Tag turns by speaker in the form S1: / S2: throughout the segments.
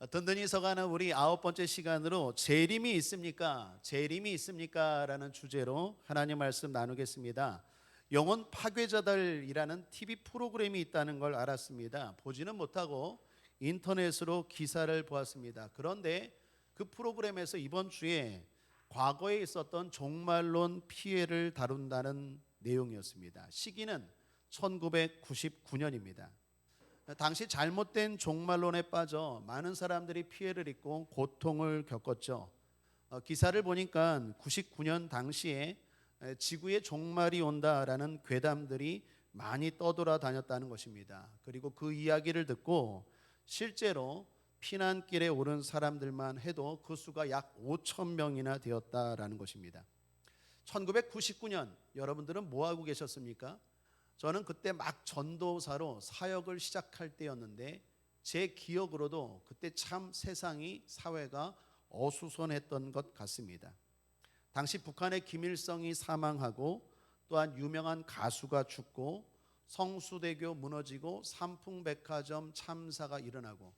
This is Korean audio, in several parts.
S1: 든든히 서가는 우리 9번째 시간으로 재림이 있습니까? 재림이 있습니까? 라는 주제로 하나님 말씀 나누겠습니다. 영혼 파괴자들이라는 TV 프로그램이 있다는 걸 알았습니다. 보지는 못하고 인터넷으로 기사를 보았습니다. 그런데 그 프로그램에서 이번 주에 과거에 있었던 종말론 피해를 다룬다는 내용이었습니다. 시기는 1999년입니다. 당시 잘못된 종말론에 빠져 많은 사람들이 피해를 입고 고통을 겪었죠. 기사를 보니까 99년 당시에 지구의 종말이 온다라는 괴담들이 많이 떠돌아다녔다는 것입니다. 그리고 그 이야기를 듣고 실제로 피난길에 오른 사람들만 해도 그 수가 약 5천 명이나 되었다라는 것입니다. 1999년 여러분들은 뭐 하고 계셨습니까? 저는 그때 막 전도사로 사역을 시작할 때였는데 제 기억으로도 그때 참 세상이 사회가 어수선했던 것 같습니다. 당시 북한의 김일성이 사망하고 또한 유명한 가수가 죽고 성수대교 무너지고 삼풍백화점 참사가 일어나고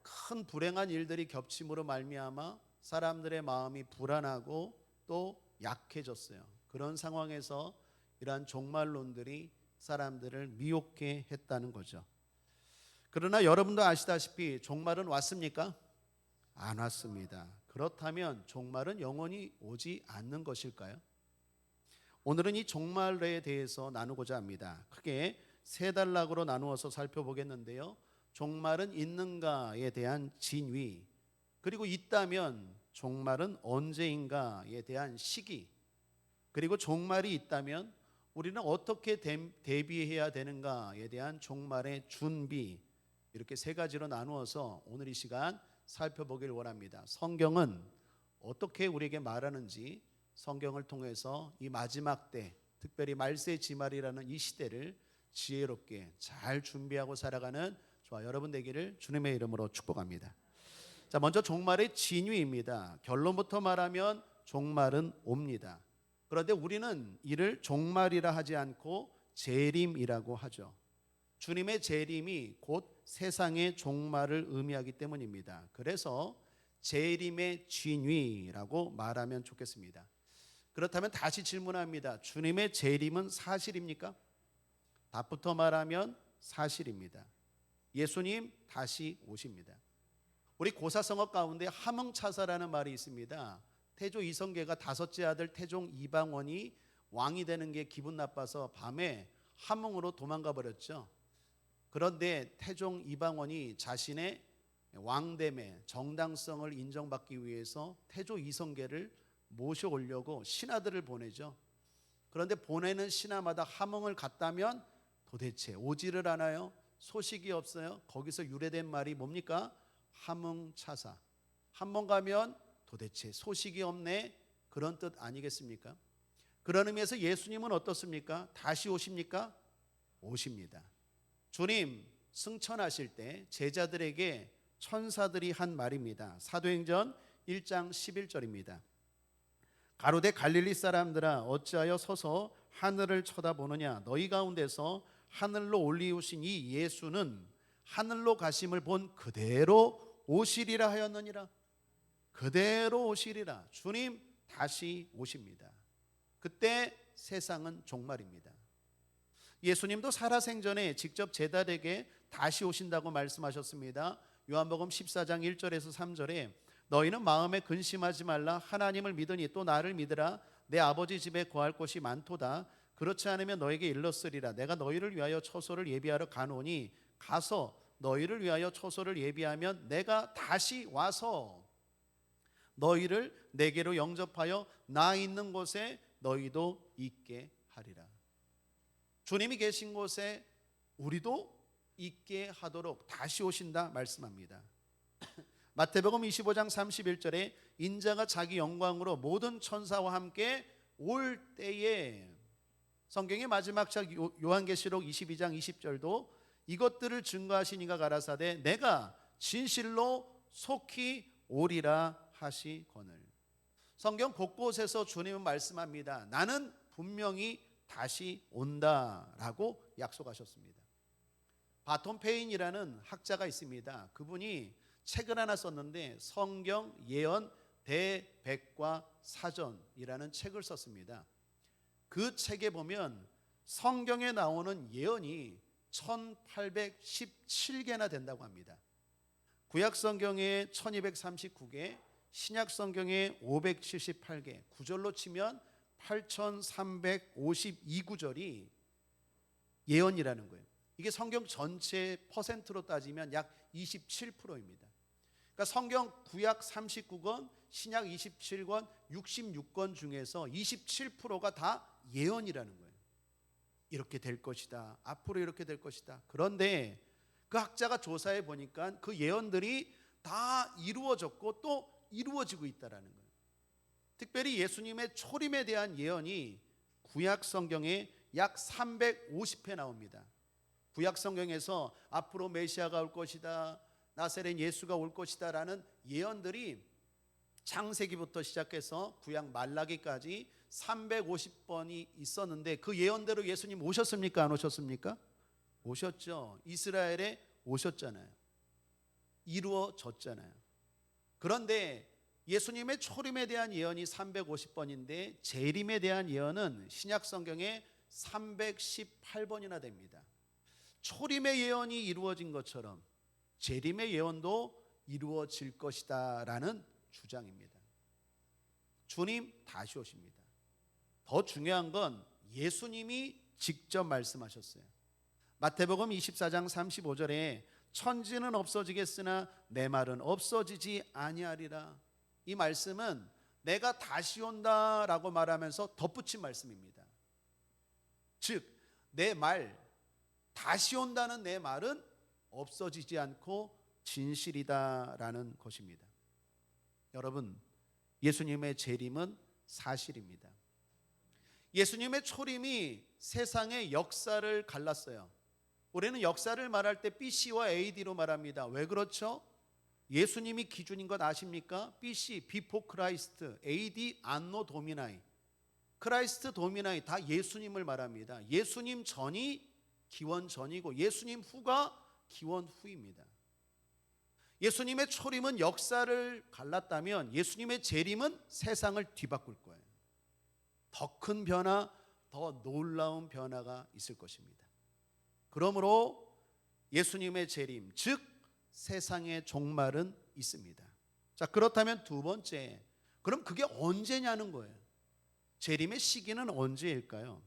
S1: 큰 불행한 일들이 겹침으로 말미암아 사람들의 마음이 불안하고 또 약해졌어요. 그런 상황에서 이러한 종말론들이 사람들을 미혹해 했다는 거죠. 그러나 여러분도 아시다시피 종말은 왔습니까? 안 왔습니다. 그렇다면 종말은 영원히 오지 않는 것일까요? 오늘은 이 종말에 대해서 나누고자 합니다. 크게 세 단락으로 나누어서 살펴보겠는데요. 종말은 있는가에 대한 진위, 그리고 있다면 종말은 언제인가에 대한 시기, 그리고 종말이 있다면 우리는 어떻게 대비해야 되는가에 대한 종말의 준비, 이렇게 세 가지로 나누어서 오늘 이 시간 살펴보길 원합니다. 성경은 어떻게 우리에게 말하는지 성경을 통해서 이 마지막 때, 특별히 말세 지말이라는 이 시대를 지혜롭게 잘 준비하고 살아가는 저와 여러분 되기를 주님의 이름으로 축복합니다. 자, 먼저 종말의 진위입니다. 결론부터 말하면 종말은 옵니다. 그런데 우리는 이를 종말이라 하지 않고 재림이라고 하죠. 주님의 재림이 곧 세상의 종말을 의미하기 때문입니다. 그래서 재림의 진위라고 말하면 좋겠습니다. 그렇다면 다시 질문합니다. 주님의 재림은 사실입니까? 답부터 말하면 사실입니다. 예수님 다시 오십니다. 우리 고사성어 가운데 함흥차사라는 말이 있습니다. 태조 이성계가 다섯째 아들 태종 이방원이 왕이 되는 게 기분 나빠서 밤에 함흥으로 도망가 버렸죠. 그런데 태종 이방원이 자신의 왕됨의 정당성을 인정받기 위해서 태조 이성계를 모셔오려고 신하들을 보내죠. 그런데 보내는 신하마다 함흥을 갔다면 도대체 오지를 않아요. 소식이 없어요. 거기서 유래된 말이 뭡니까? 함흥차사. 한 번 가면 도대체 소식이 없네, 그런 뜻 아니겠습니까? 그런 의미에서 예수님은 어떻습니까? 다시 오십니까? 오십니다. 주님 승천하실 때 제자들에게 천사들이 한 말입니다. 사도행전 1장 11절입니다. 가로되 갈릴리 사람들아 어찌하여 서서 하늘을 쳐다보느냐. 너희 가운데서 하늘로 올리우신 이 예수는 하늘로 가심을 본 그대로 오시리라 하였느니라. 그대로 오시리라. 주님 다시 오십니다. 그때 세상은 종말입니다. 예수님도 살아생전에 직접 제자들에게 다시 오신다고 말씀하셨습니다. 요한복음 14장 1절에서 3절에 너희는 마음에 근심하지 말라. 하나님을 믿으니 또 나를 믿으라. 내 아버지 집에 거할 곳이 많도다. 그렇지 않으면 너에게 일렀으리라. 내가 너희를 위하여 처소를 예비하러 가노니 가서 너희를 위하여 처소를 예비하면 내가 다시 와서 너희를 내게로 영접하여 나 있는 곳에 너희도 있게 하리라. 주님이 계신 곳에 우리도 있게 하도록 다시 오신다 말씀합니다. 마태복음 25장 31절에 인자가 자기 영광으로 모든 천사와 함께 올 때에, 성경의 마지막 책 요한계시록 22장 20절도 이것들을 증거하시니가 가라사대 내가 진실로 속히 오리라 하시거늘. 성경 곳곳에서 주님은 말씀합니다. 나는 분명히 다시 온다라고 약속하셨습니다. 바톤 페인이라는 학자가 있습니다. 그분이 책을 하나 썼는데 성경 예언 대백과 사전이라는 책을 썼습니다. 그 책에 보면 성경에 나오는 예언이 1817개나 된다고 합니다. 구약 성경에 1239개, 신약 성경에 578개, 구절로 치면 8352구절이 예언이라는 거예요. 이게 성경 전체 퍼센트로 따지면 약 27%입니다. 그러니까 성경 구약 39권, 신약 27권, 66권 중에서 27%가 다 예언이라는 거예요. 이렇게 될 것이다. 앞으로 이렇게 될 것이다. 그런데 그 학자가 조사해 보니까 그 예언들이 다 이루어졌고 또 이루어지고 있다라는 거예요. 특별히 예수님의 초림에 대한 예언이 구약 성경에 약 350회 나옵니다. 구약 성경에서 앞으로 메시아가 올 것이다, 나사렛 예수가 올 것이다 라는 예언들이 창세기부터 시작해서 구약 말라기까지 350번이 있었는데 그 예언대로 예수님 오셨습니까? 안 오셨습니까? 오셨죠. 이스라엘에 오셨잖아요. 이루어졌잖아요. 그런데 예수님의 초림에 대한 예언이 350번인데 재림에 대한 예언은 신약 성경에 318번이나 됩니다. 초림의 예언이 이루어진 것처럼 재림의 예언도 이루어질 것이다 라는 주장입니다. 주님 다시 오십니다. 더 중요한 건 예수님이 직접 말씀하셨어요. 마태복음 24장 35절에 천지는 없어지겠으나 내 말은 없어지지 아니하리라. 이 말씀은 내가 다시 온다라고 말하면서 덧붙인 말씀입니다. 즉 내 말, 다시 온다는 내 말은 없어지지 않고 진실이다라는 것입니다. 여러분, 예수님의 재림은 사실입니다. 예수님의 초림이 세상의 역사를 갈랐어요. 우리는 역사를 말할 때 BC와 AD로 말합니다. 왜 그렇죠? 예수님이 기준인 것 아십니까? BC, Before Christ, AD, 안노 도미나이. 크라이스트 도미나이 다 예수님을 말합니다. 예수님 전이 기원 전이고 예수님 후가 기원 후입니다. 예수님의 초림은 역사를 갈랐다면 예수님의 재림은 세상을 뒤바꿀 거예요. 더 큰 변화, 더 놀라운 변화가 있을 것입니다. 그러므로 예수님의 재림, 즉 세상의 종말은 있습니다. 자, 그렇다면 두 번째, 그럼 그게 언제냐는 거예요. 재림의 시기는 언제일까요?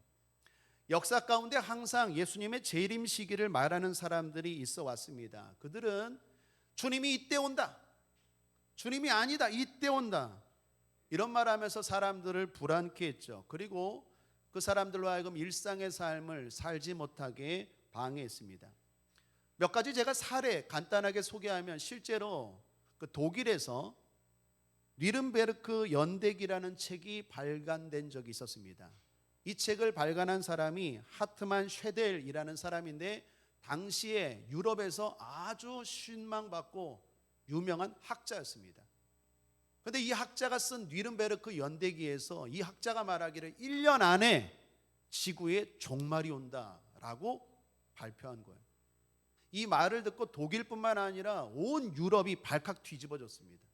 S1: 역사 가운데 항상 예수님의 재림 시기를 말하는 사람들이 있어 왔습니다. 그들은 주님이 이때 온다, 주님이 아니다, 이때 온다, 이런 말하면서 사람들을 불안케 했죠. 그리고 그 사람들로 하여금 일상의 삶을 살지 못하게 방해했습니다. 몇 가지 제가 사례 간단하게 소개하면, 실제로 그 독일에서 뉘른베르크 연대기라는 책이 발간된 적이 있었습니다. 이 책을 발간한 사람이 하트만 쉐델이라는 사람인데 당시에 유럽에서 아주 신망받고 유명한 학자였습니다. 그런데 이 학자가 쓴 뉘른베르크 연대기에서 이 학자가 말하기를 1년 안에 지구에 종말이 온다라고 발표한 거예요. 이 말을 듣고 독일뿐만 아니라 온 유럽이 발칵 뒤집어졌습니다.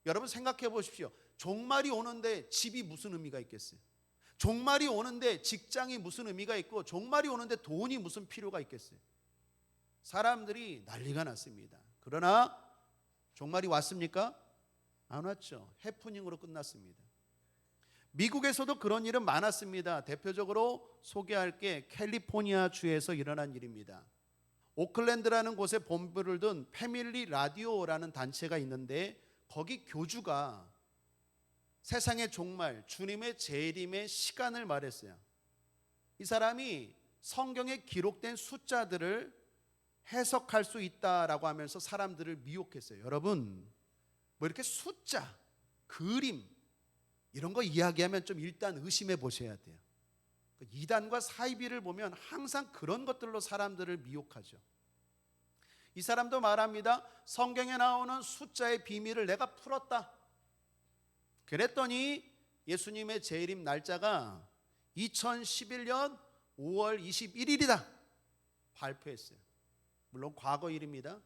S1: 여러분 생각해 보십시오. 종말이 오는데 집이 무슨 의미가 있겠어요? 종말이 오는데 직장이 무슨 의미가 있고, 종말이 오는데 돈이 무슨 필요가 있겠어요? 사람들이 난리가 났습니다. 그러나 종말이 왔습니까? 안 왔죠. 해프닝으로 끝났습니다. 미국에서도 그런 일은 많았습니다. 대표적으로 소개할 게 캘리포니아 주에서 일어난 일입니다. 오클랜드라는 곳에 본부를 둔 패밀리 라디오라는 단체가 있는데 거기 교주가 세상의 종말, 주님의 재림의 시간을 말했어요. 이 사람이 성경에 기록된 숫자들을 해석할 수 있다라고 하면서 사람들을 미혹했어요. 여러분, 뭐 이렇게 숫자, 그림 이런 거 이야기하면 좀 일단 의심해 보셔야 돼요. 이단과 사이비를 보면 항상 그런 것들로 사람들을 미혹하죠. 이 사람도 말합니다. 성경에 나오는 숫자의 비밀을 내가 풀었다. 그랬더니 예수님의 재림 날짜가 2011년 5월 21일이다 발표했어요. 물론 과거 일입니다.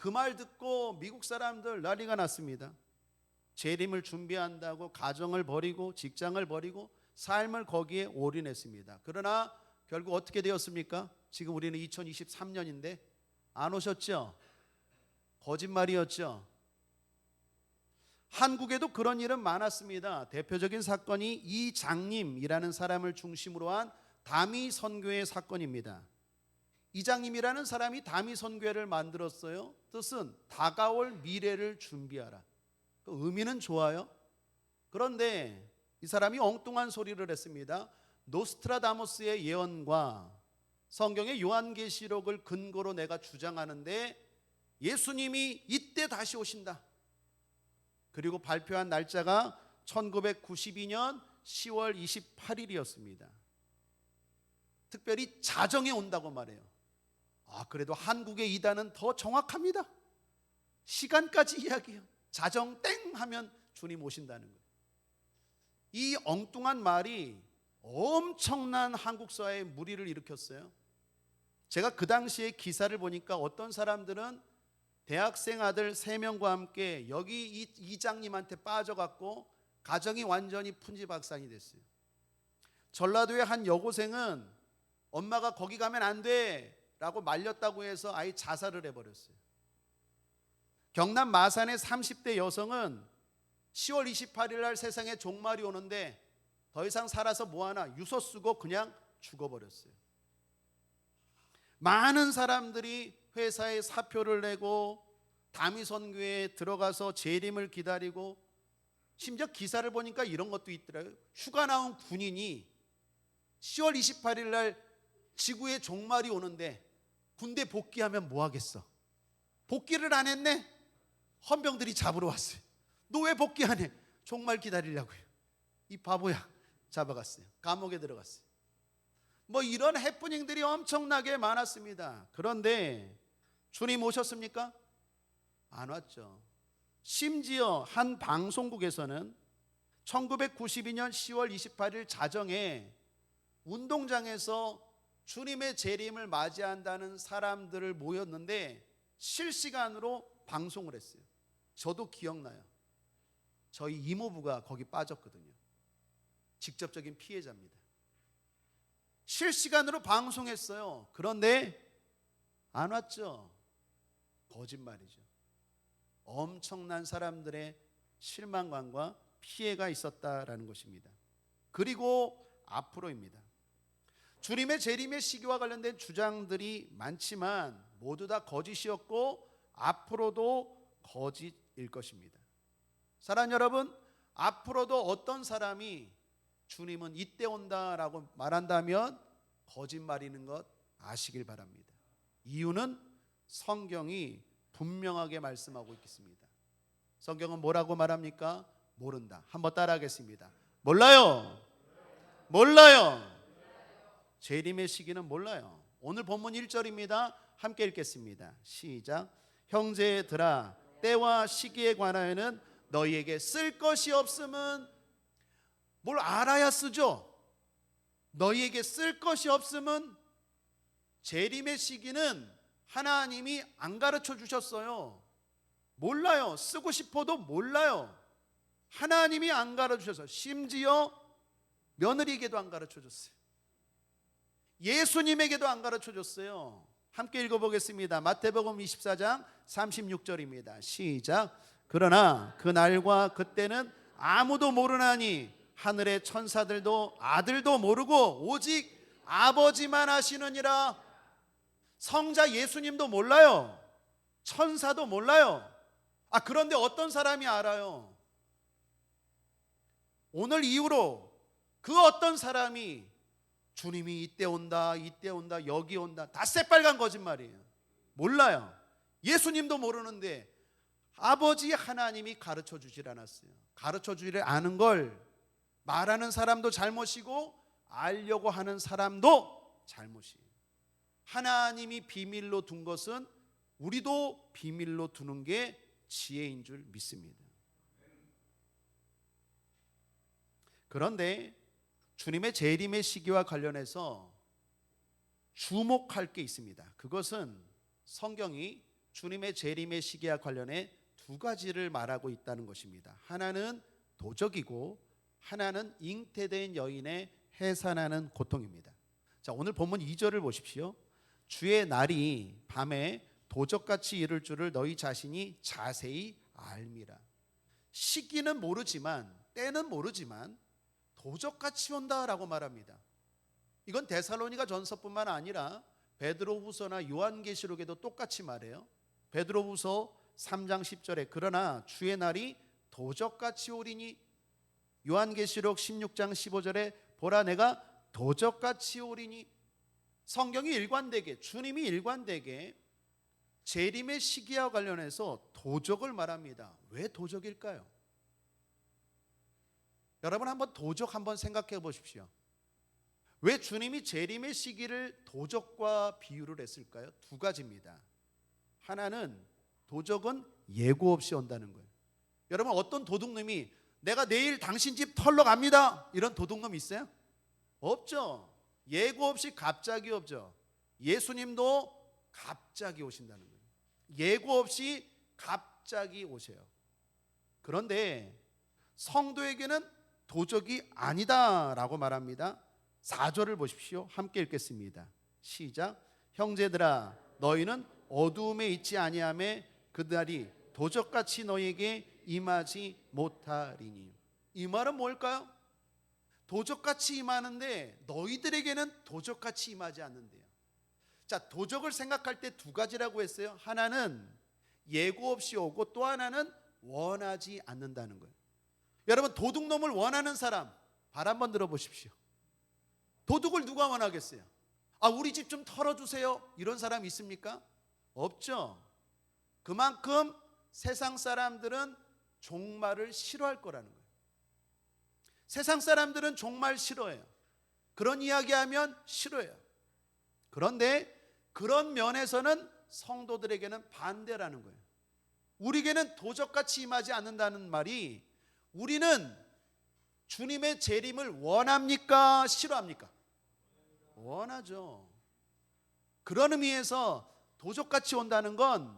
S1: 그 말 듣고 미국 사람들 난리가 났습니다. 재림을 준비한다고 가정을 버리고 직장을 버리고 삶을 거기에 올인했습니다. 그러나 결국 어떻게 되었습니까? 지금 우리는 2023년인데 안 오셨죠? 거짓말이었죠? 한국에도 그런 일은 많았습니다. 대표적인 사건이 이장님이라는 사람을 중심으로 한 다미 선교회 사건입니다. 이장님이라는 사람이 다미 선교회를 만들었어요. 뜻은 다가올 미래를 준비하라. 그 의미는 좋아요. 그런데 이 사람이 엉뚱한 소리를 했습니다. 노스트라다무스의 예언과 성경의 요한계시록을 근거로 내가 주장하는데 예수님이 이때 다시 오신다. 그리고 발표한 날짜가 1992년 10월 28일이었습니다. 특별히 자정에 온다고 말해요. 그래도 한국의 이단은 더 정확합니다. 시간까지 이야기해요. 자정 땡 하면 주님 오신다는 거예요. 이 엉뚱한 말이 엄청난 한국 사회에 무리를 일으켰어요. 제가 그 당시에 기사를 보니까 어떤 사람들은 대학생 아들 3명과 함께 여기 이 이장님한테 빠져갖고 가정이 완전히 풍지박산이 됐어요. 전라도의 한 여고생은 엄마가 거기 가면 안 돼 라고 말렸다고 해서 아예 자살을 해버렸어요. 경남 마산의 30대 여성은 10월 28일 날 세상에 종말이 오는데 더 이상 살아서 뭐하나 유서 쓰고 그냥 죽어버렸어요. 많은 사람들이 회사에 사표를 내고 다미선교회에 들어가서 재림을 기다리고, 심지어 기사를 보니까 이런 것도 있더라고요. 휴가 나온 군인이 10월 28일 날 지구에 종말이 오는데 군대 복귀하면 뭐 하겠어? 복귀를 안 했네? 헌병들이 잡으러 왔어요. 너 왜 복귀 안 해? 종말 기다리려고요. 이 바보야. 잡아갔어요. 감옥에 들어갔어요. 뭐 이런 해프닝들이 엄청나게 많았습니다. 그런데 주님 오셨습니까? 안 왔죠. 심지어 한 방송국에서는 1992년 10월 28일 자정에 운동장에서 주님의 재림을 맞이한다는 사람들을 모였는데 실시간으로 방송을 했어요. 저도 기억나요. 저희 이모부가 거기 빠졌거든요. 직접적인 피해자입니다. 실시간으로 방송했어요. 그런데 안 왔죠. 거짓말이죠. 엄청난 사람들의 실망감과 피해가 있었다라는 것입니다. 그리고 앞으로입니다. 주님의 재림의 시기와 관련된 주장들이 많지만 모두 다 거짓이었고 앞으로도 거짓일 것입니다. 사랑하는 여러분, 앞으로도 어떤 사람이 주님은 이때 온다라고 말한다면 거짓말이는 것 아시길 바랍니다. 이유는 성경이 분명하게 말씀하고 있습니다. 성경은 뭐라고 말합니까? 모른다. 한번 따라하겠습니다. 몰라요. 몰라요. 재림의 시기는 몰라요. 오늘 본문 1절입니다. 함께 읽겠습니다. 시작. 형제들아, 때와 시기에 관하여는 너희에게 쓸 것이 없음은, 뭘 알아야 쓰죠. 너희에게 쓸 것이 없음은, 재림의 시기는 하나님이 안 가르쳐 주셨어요. 몰라요. 쓰고 싶어도 몰라요. 하나님이 안 가르쳐 주셔서, 심지어 며느리에게도 안 가르쳐 줬어요. 예수님에게도 안 가르쳐 줬어요. 함께 읽어보겠습니다. 마태복음 24장 36절입니다. 시작. 그러나 그 날과 그때는 아무도 모르나니 하늘의 천사들도 아들도 모르고 오직 아버지만 아시느니라. 성자 예수님도 몰라요. 천사도 몰라요. 그런데 어떤 사람이 알아요? 오늘 이후로 그 어떤 사람이 주님이 이때 온다, 이때 온다, 여기 온다, 다 새빨간 거짓말이에요. 몰라요. 예수님도 모르는데 아버지 하나님이 가르쳐 주질 않았어요. 가르쳐 주지를 않은 걸 말하는 사람도 잘못이고 알려고 하는 사람도 잘못이에요. 하나님이 비밀로 둔 것은 우리도 비밀로 두는 게 지혜인 줄 믿습니다. 그런데 주님의 재림의 시기와 관련해서 주목할 게 있습니다. 그것은 성경이 주님의 재림의 시기와 관련해 두 가지를 말하고 있다는 것입니다. 하나는 도적이고 하나는 잉태된 여인의 해산하는 고통입니다. 자, 오늘 본문 2절을 보십시오. 주의 날이 밤에 도적같이 이를 줄을 너희 자신이 자세히 알미라. 시기는 모르지만, 때는 모르지만 도적같이 온다라고 말합니다. 이건 데살로니가 전서뿐만 아니라 베드로후서나 요한계시록에도 똑같이 말해요. 베드로후서 3장 10절에 그러나 주의 날이 도적같이 오리니, 요한계시록 16장 15절에 보라 내가 도적같이 오리니. 성경이 일관되게, 주님이 일관되게 재림의 시기와 관련해서 도적을 말합니다. 왜 도적일까요? 여러분 한번 도적 한번 생각해 보십시오. 왜 주님이 재림의 시기를 도적과 비유를 했을까요? 두 가지입니다. 하나는 도적은 예고 없이 온다는 거예요. 여러분 어떤 도둑놈이 내가 내일 당신 집 털러 갑니다, 이런 도둑놈 있어요? 없죠. 예고 없이 갑자기 오죠. 예수님도 갑자기 오신다는 거예요. 예고 없이 갑자기 오세요. 그런데 성도에게는 도적이 아니다라고 말합니다. 4절을 보십시오. 함께 읽겠습니다. 시작. 형제들아 너희는 어두움에 있지 아니하매 그날이 도적같이 너희에게 임하지 못하리니. 이 말은 뭘까요? 도적같이 임하는데 너희들에게는 도적같이 임하지 않는데요. 자, 도적을 생각할 때 두 가지라고 했어요. 하나는 예고 없이 오고 또 하나는 원하지 않는다는 거예요. 여러분 도둑놈을 원하는 사람 발 한번 들어보십시오. 도둑을 누가 원하겠어요? 우리 집 좀 털어주세요, 이런 사람 있습니까? 없죠. 그만큼 세상 사람들은 종말을 싫어할 거라는 거예요. 세상 사람들은 종말 싫어해요. 그런 이야기하면 싫어해요. 그런데 그런 면에서는 성도들에게는 반대라는 거예요. 우리에게는 도적같이 임하지 않는다는 말이, 우리는 주님의 재림을 원합니까? 싫어합니까? 원하죠. 그런 의미에서 도적같이 온다는 건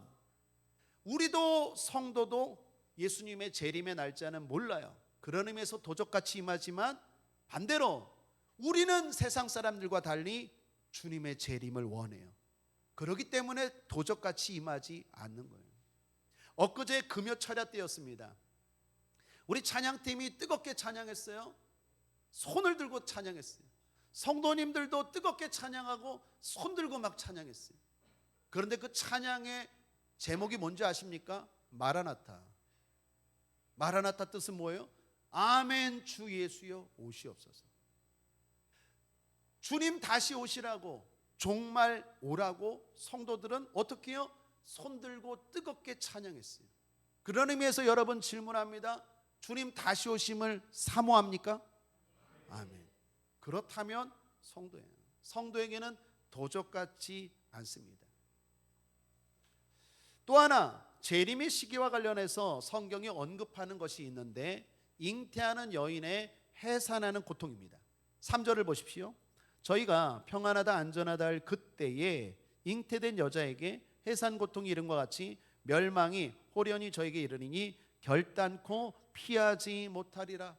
S1: 우리도 성도도 예수님의 재림의 날짜는 몰라요. 그런 의미에서 도적같이 임하지만 반대로 우리는 세상 사람들과 달리 주님의 재림을 원해요. 그렇기 때문에 도적같이 임하지 않는 거예요. 엊그제 금요 철야 때였습니다. 우리 찬양팀이 뜨겁게 찬양했어요. 손을 들고 찬양했어요. 성도님들도 뜨겁게 찬양하고 손 들고 막 찬양했어요. 그런데 그 찬양의 제목이 뭔지 아십니까? 마라나타. 마라나타 뜻은 뭐예요? 아멘 주 예수여 오시옵소서. 주님 다시 오시라고, 종말 오라고 성도들은 어떻게 해요? 손 들고 뜨겁게 찬양했어요. 그런 의미에서 여러분 질문합니다. 주님 다시 오심을 사모합니까? 아멘. 그렇다면 성도예요. 성도에게는 도적같지 않습니다. 또 하나 재림의 시기와 관련해서 성경이 언급하는 것이 있는데, 잉태하는 여인의 해산하는 고통입니다. 3절을 보십시오. 저희가 평안하다 안전하다 할 그때에 잉태된 여자에게 해산 고통이 이름과 같이 멸망이 호련히 저에게 이르리니 결단코 피하지 못하리라.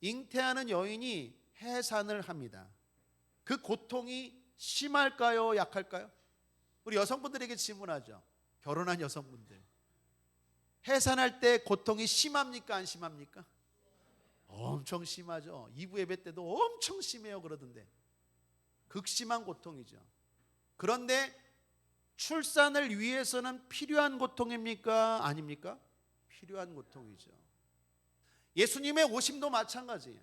S1: 잉태하는 여인이 해산을 합니다. 그 고통이 심할까요? 약할까요? 우리 여성분들에게 질문하죠. 결혼한 여성분들, 해산할 때 고통이 심합니까? 안 심합니까? 엄청 심하죠. 2부 예배 때도 엄청 심해요 그러던데. 극심한 고통이죠. 그런데 출산을 위해서는 필요한 고통입니까? 아닙니까? 필요한 고통이죠. 예수님의 오심도 마찬가지예요.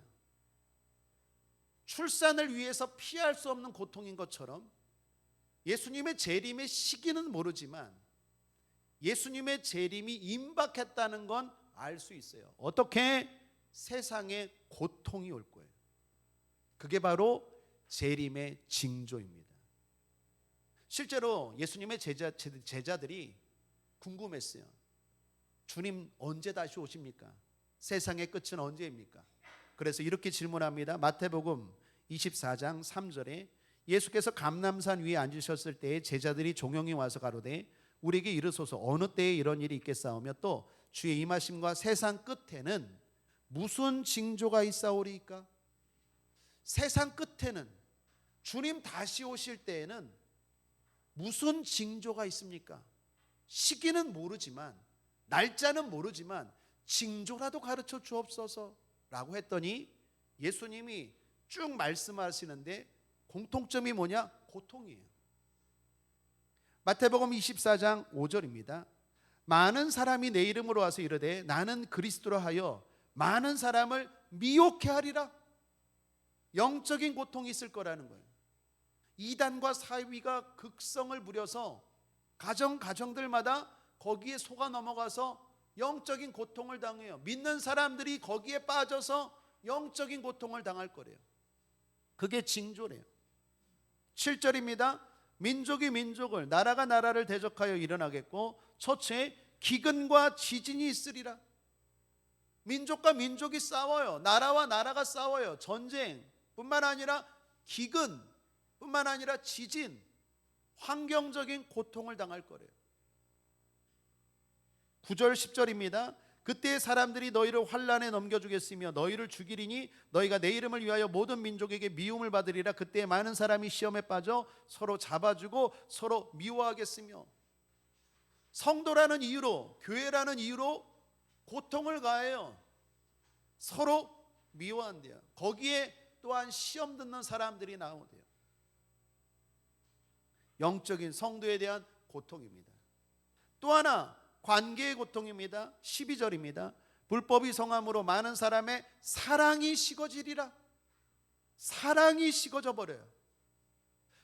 S1: 출산을 위해서 피할 수 없는 고통인 것처럼 예수님의 재림의 시기는 모르지만 예수님의 재림이 임박했다는 건 알 수 있어요. 어떻게? 세상에 고통이 올 거예요. 그게 바로 재림의 징조입니다. 실제로 예수님의 제자들이 궁금했어요. 주님 언제 다시 오십니까? 세상의 끝은 언제입니까? 그래서 이렇게 질문합니다. 마태복음 24장 3절에 예수께서 감람산 위에 앉으셨을 때에 제자들이 종용이 와서 가로되 우리에게 이르소서. 어느 때에 이런 일이 있겠사오며 또 주의 임하심과 세상 끝에는 무슨 징조가 있사오리이까? 세상 끝에는, 주님 다시 오실 때에는 무슨 징조가 있습니까? 시기는 모르지만, 날짜는 모르지만 징조라도 가르쳐 주옵소서 라고 했더니 예수님이 쭉 말씀하시는데 공통점이 뭐냐? 고통이에요. 마태복음 24장 5절입니다. 많은 사람이 내 이름으로 와서 이르되 나는 그리스도라 하여 많은 사람을 미혹해 하리라. 영적인 고통이 있을 거라는 거예요. 이단과 사위가 극성을 부려서 가정들마다 거기에 속아 넘어가서 영적인 고통을 당해요. 믿는 사람들이 거기에 빠져서 영적인 고통을 당할 거래요. 그게 징조래요. 7절입니다. 민족이 민족을, 나라가 나라를 대적하여 일어나겠고 첫째 기근과 지진이 있으리라. 민족과 민족이 싸워요. 나라와 나라가 싸워요. 전쟁뿐만 아니라 기근뿐만 아니라 지진, 환경적인 고통을 당할 거래요. 9절 10절입니다. 그때 사람들이 너희를 환난에 넘겨주겠으며 너희를 죽이리니 너희가 내 이름을 위하여 모든 민족에게 미움을 받으리라. 그때 많은 사람이 시험에 빠져 서로 잡아주고 서로 미워하겠으며, 성도라는 이유로, 교회라는 이유로 고통을 가해요. 서로 미워한대요. 거기에 또한 시험 듣는 사람들이 나오대요. 영적인 성도에 대한 고통입니다. 또 하나 관계의 고통입니다. 12절입니다. 불법이 성함으로 많은 사람의 사랑이 식어지리라. 사랑이 식어져 버려요.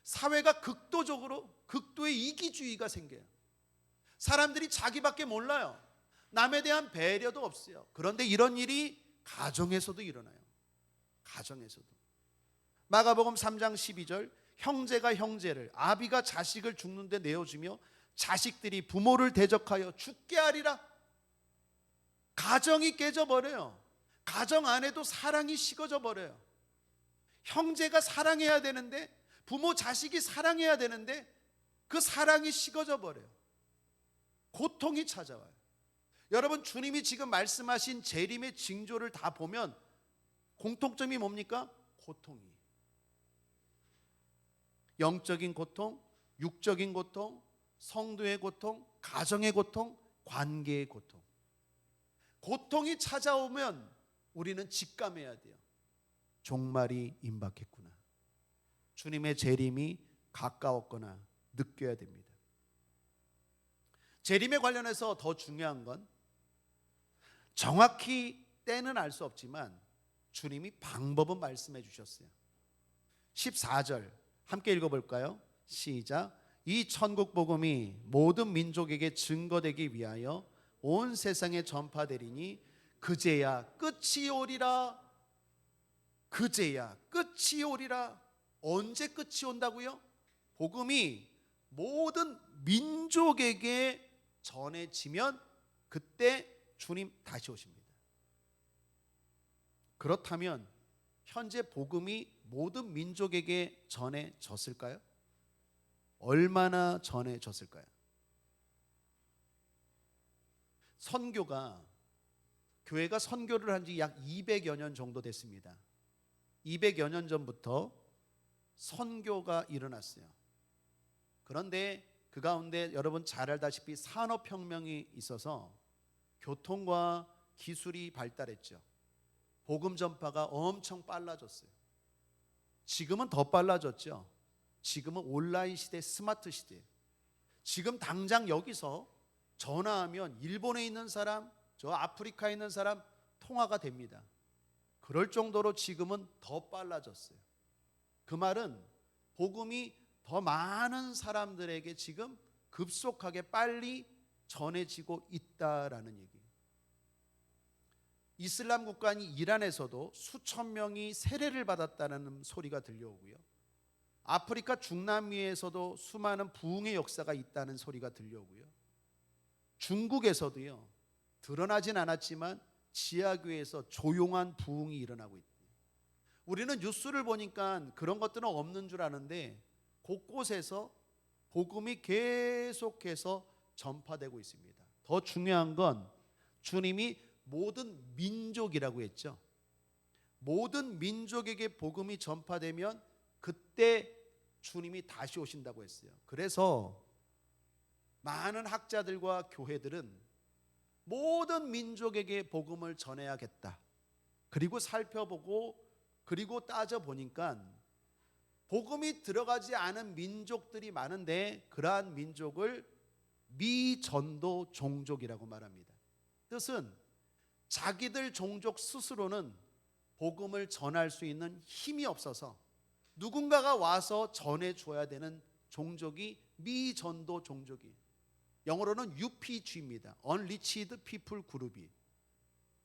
S1: 사회가 극도의 이기주의가 생겨요. 사람들이 자기밖에 몰라요. 남에 대한 배려도 없어요. 그런데 이런 일이 가정에서도 일어나요. 가정에서도. 마가복음 3장 12절, 형제가 형제를, 아비가 자식을 죽는데 내어주며 자식들이 부모를 대적하여 죽게 하리라. 가정이 깨져버려요. 가정 안에도 사랑이 식어져 버려요. 형제가 사랑해야 되는데, 부모 자식이 사랑해야 되는데 그 사랑이 식어져 버려요. 고통이 찾아와요. 여러분, 주님이 지금 말씀하신 재림의 징조를 다 보면 공통점이 뭡니까? 고통이에요. 영적인 고통, 육적인 고통, 성도의 고통, 가정의 고통, 관계의 고통. 고통이 찾아오면 우리는 직감해야 돼요. 종말이 임박했구나. 주님의 재림이 가까웠거나 느껴야 됩니다. 재림에 관련해서 더 중요한 건 정확히 때는 알 수 없지만 주님이 방법은 말씀해 주셨어요. 14절 함께 읽어볼까요? 시작. 이 천국 복음이 모든 민족에게 증거되기 위하여 온 세상에 전파되리니 그제야 끝이 오리라. 그제야 끝이 오리라. 언제 끝이 온다고요? 복음이 모든 민족에게 전해지면 그때 주님 다시 오십니다. 그렇다면 현재 복음이 모든 민족에게 전해졌을까요? 얼마나 전해졌을까요? 교회가 선교를 한 지 약 200여 년 정도 됐습니다. 200여 년 전부터 선교가 일어났어요. 그런데 그 가운데 여러분 잘 알다시피 산업혁명이 있어서 교통과 기술이 발달했죠. 복음 전파가 엄청 빨라졌어요. 지금은 더 빨라졌죠. 지금은 온라인 시대, 스마트 시대예요. 지금 당장 여기서 전화하면 일본에 있는 사람, 저 아프리카에 있는 사람 통화가 됩니다. 그럴 정도로 지금은 더 빨라졌어요. 그 말은 복음이 더 많은 사람들에게 지금 급속하게 빨리 전해지고 있다라는 얘기예요. 이슬람 국가인 이란에서도 수천 명이 세례를 받았다는 소리가 들려오고요. 아프리카 중남미에서도 수많은 부흥의 역사가 있다는 소리가 들려오고요. 중국에서도요, 드러나진 않았지만 지하교회에서 조용한 부흥이 일어나고 있대요. 우리는 뉴스를 보니까 그런 것들은 없는 줄 아는데 곳곳에서 복음이 계속해서 전파되고 있습니다. 더 중요한 건 주님이 모든 민족이라고 했죠. 모든 민족에게 복음이 전파되면 그때 주님이 다시 오신다고 했어요. 그래서 많은 학자들과 교회들은 모든 민족에게 복음을 전해야겠다. 그리고 살펴보고 그리고 따져보니까 복음이 들어가지 않은 민족들이 많은데 그러한 민족을 미전도 종족이라고 말합니다. 뜻은 자기들 종족 스스로는 복음을 전할 수 있는 힘이 없어서 누군가가 와서 전해줘야 되는 종족이 미전도 종족이에요. 영어로는 UPG입니다. Unreached People 그룹이.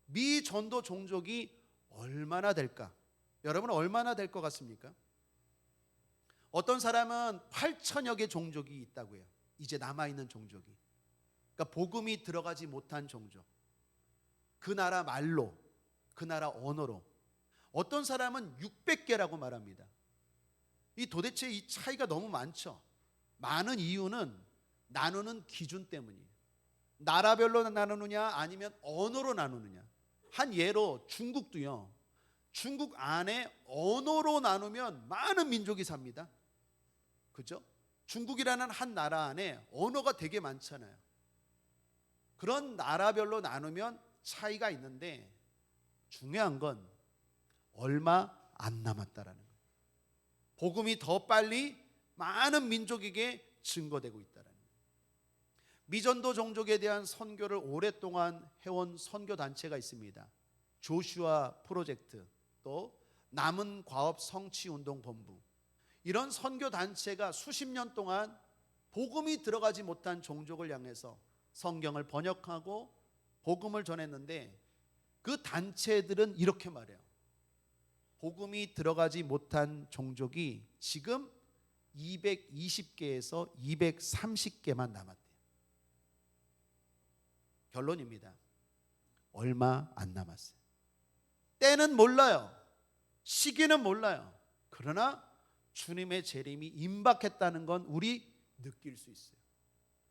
S1: 미전도 종족이 얼마나 될까? 여러분 얼마나 될 것 같습니까? 어떤 사람은 8천여 개 종족이 있다고 해요. 이제 남아있는 종족이. 그러니까 복음이 들어가지 못한 종족. 그 나라 말로, 그 나라 언어로. 어떤 사람은 600개라고 말합니다. 이 도대체 이 차이가 너무 많죠. 많은 이유는 나누는 기준 때문이에요. 나라별로 나누느냐 아니면 언어로 나누느냐. 한 예로 중국도요. 중국 안에 언어로 나누면 많은 민족이 삽니다. 그죠? 중국이라는 한 나라 안에 언어가 되게 많잖아요. 그런 나라별로 나누면 차이가 있는데 중요한 건 얼마 안 남았다라는 거예요. 복음이 더 빨리 많은 민족에게 증거되고 있다라는 거예요. 미전도 종족에 대한 선교를 오랫동안 해온 선교 단체가 있습니다. 조슈아 프로젝트, 또 남은 과업 성취 운동 본부. 이런 선교 단체가 수십 년 동안 복음이 들어가지 못한 종족을 향해서 성경을 번역하고 복음을 전했는데 그 단체들은 이렇게 말해요. 복음이 들어가지 못한 종족이 지금 220개에서 230개만 남았대요. 결론입니다. 얼마 안 남았어요. 때는 몰라요. 시기는 몰라요. 그러나 주님의 재림이 임박했다는 건 우리 느낄 수 있어요.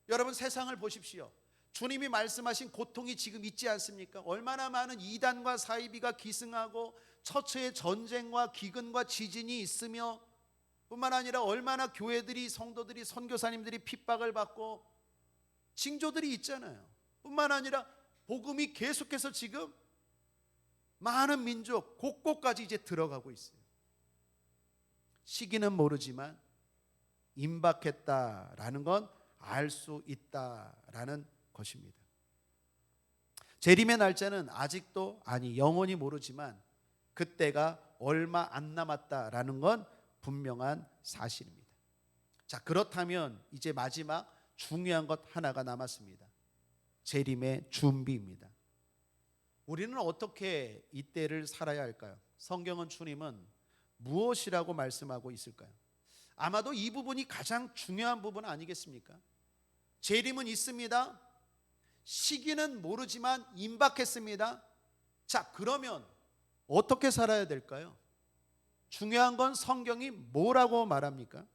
S1: 여러분 세상을 보십시오. 주님이 말씀하신 고통이 지금 있지 않습니까? 얼마나 많은 이단과 사이비가 기승하고 처처의 전쟁과 기근과 지진이 있으며 뿐만 아니라 얼마나 교회들이 성도들이 선교사님들이 핍박을 받고 징조들이 있잖아요. 뿐만 아니라 복음이 계속해서 지금 많은 민족 곳곳까지 이제 들어가고 있어요. 시기는 모르지만 임박했다라는 건 알 수 있다라는 것입니다. 재림의 날짜는 아직도 영원히 모르지만 그때가 얼마 안 남았다라는 건 분명한 사실입니다. 자, 그렇다면 이제 마지막 중요한 것 하나가 남았습니다. 재림의 준비입니다. 우리는 어떻게 이때를 살아야 할까요? 성경은 주님은 무엇이라고 말씀하고 있을까요? 아마도 이 부분이 가장 중요한 부분 아니겠습니까? 재림은 있습니다. 시기는 모르지만 임박했습니다. 자, 그러면 어떻게 살아야 될까요? 중요한 건 성경이 뭐라고 말합니까?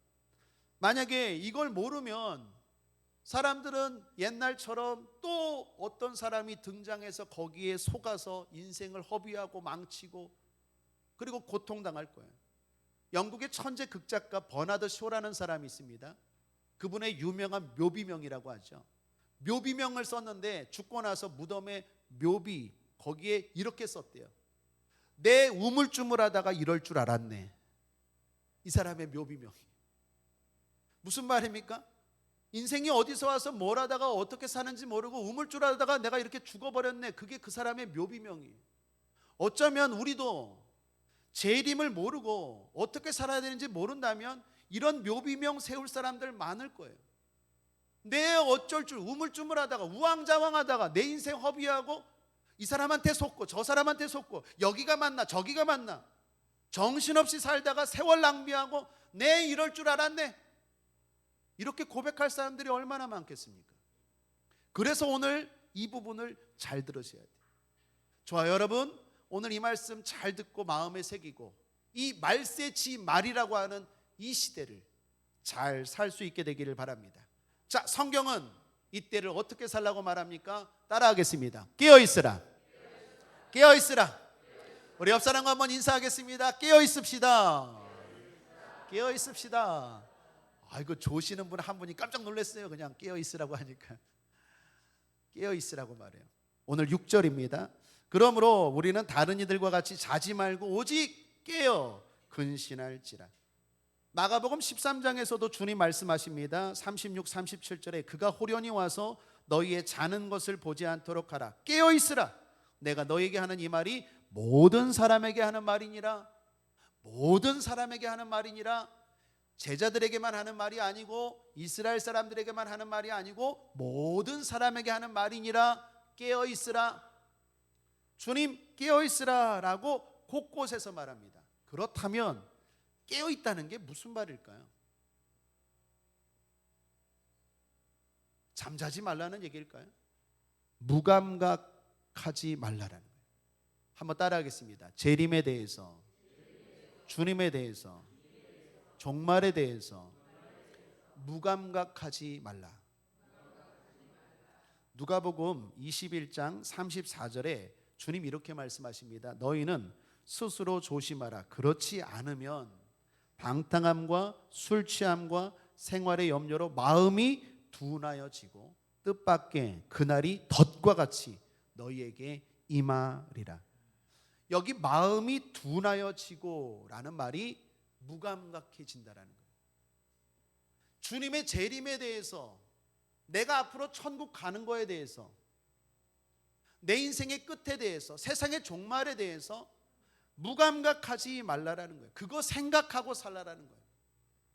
S1: 만약에 이걸 모르면 사람들은 옛날처럼 또 어떤 사람이 등장해서 거기에 속아서 인생을 허비하고 망치고 그리고 고통당할 거예요. 영국의 천재 극작가 버나드 쇼라는 사람이 있습니다. 그분의 유명한 묘비명이라고 하죠. 묘비명을 썼는데 죽고 나서 무덤에 묘비 거기에 이렇게 썼대요. 내 우물쭈물하다가 이럴 줄 알았네. 이 사람의 묘비명이 무슨 말입니까? 인생이 어디서 와서 뭘 하다가 어떻게 사는지 모르고 우물쭈물하다가 내가 이렇게 죽어버렸네. 그게 그 사람의 묘비명이에요. 어쩌면 우리도 재림을 모르고 어떻게 살아야 되는지 모른다면 이런 묘비명 세울 사람들 많을 거예요. 내 어쩔 줄 우물쭈물하다가 우왕좌왕하다가 내 인생 허비하고 이 사람한테 속고 저 사람한테 속고 여기가 맞나 저기가 맞나 정신없이 살다가 세월 낭비하고 내 이럴 줄 알았네. 이렇게 고백할 사람들이 얼마나 많겠습니까? 그래서 오늘 이 부분을 잘 들으셔야 돼요. 좋아요, 여러분. 오늘 이 말씀 잘 듣고 마음에 새기고 이 말세지 말이라고 하는 이 시대를 잘 살 수 있게 되기를 바랍니다. 자, 성경은 이때를 어떻게 살라고 말합니까? 따라하겠습니다. 깨어 있으라. 깨어 있으라. 우리 옆 사람과 한번 인사하겠습니다. 깨어 있읍시다. 깨어 있읍시다. 아이고, 조시는 분 한 분이 깜짝 놀랐어요. 그냥 깨어 있으라고 하니까. 깨어 있으라고 말해요. 오늘 6절입니다. 그러므로 우리는 다른 이들과 같이 자지 말고 오직 깨어 근신할지라. 마가복음 13장에서도 주님 말씀하십니다. 36, 37절에 그가 호련히 와서 너희의 자는 것을 보지 않도록 하라. 깨어 있으라. 내가 너에게 하는 이 말이 모든 사람에게 하는 말이니라. 모든 사람에게 하는 말이니라. 제자들에게만 하는 말이 아니고 이스라엘 사람들에게만 하는 말이 아니고 모든 사람에게 하는 말이니라. 깨어 있으라. 주님 깨어 있으라 라고 곳곳에서 말합니다. 그렇다면 깨어 있다는 게 무슨 말일까요? 잠자지 말라는 얘기일까요? 무감각하지 말라라는 거예요. 한번 따라하겠습니다. 재림에 대해서, 주님에 대해서, 종말에 대해서 무감각하지 말라. 누가복음 21장 34절에 주님 이렇게 말씀하십니다. 너희는 스스로 조심하라. 그렇지 않으면 방탕함과 술 취함과 생활의 염려로 마음이 둔하여지고 뜻밖의 그날이 덫과 같이 너희에게 임하리라. 여기 마음이 둔하여지고 라는 말이 무감각해진다라는 거예요. 주님의 재림에 대해서, 내가 앞으로 천국 가는 거에 대해서, 내 인생의 끝에 대해서, 세상의 종말에 대해서 무감각하지 말라라는 거예요. 그거 생각하고 살라라는 거예요.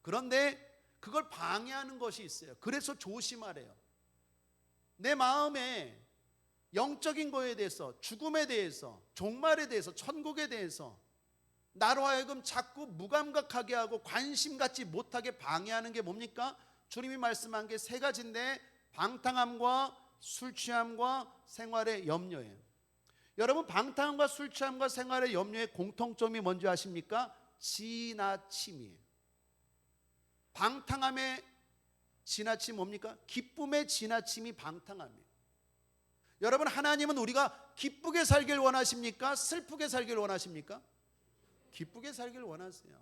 S1: 그런데 그걸 방해하는 것이 있어요. 그래서 조심하래요. 내 마음에 영적인 거에 대해서, 죽음에 대해서, 종말에 대해서, 천국에 대해서 나로 하여금 자꾸 무감각하게 하고 관심 갖지 못하게 방해하는 게 뭡니까? 주님이 말씀한 게 세 가지인데 방탕함과 술 취함과 생활의 염려예요. 여러분, 방탕함과 술 취함과 생활의 염려의 공통점이 뭔지 아십니까? 지나침이에요. 방탕함의 지나침 뭡니까? 기쁨의 지나침이 방탕함이에요. 여러분, 하나님은 우리가 기쁘게 살길 원하십니까? 슬프게 살길 원하십니까? 기쁘게 살길 원하세요.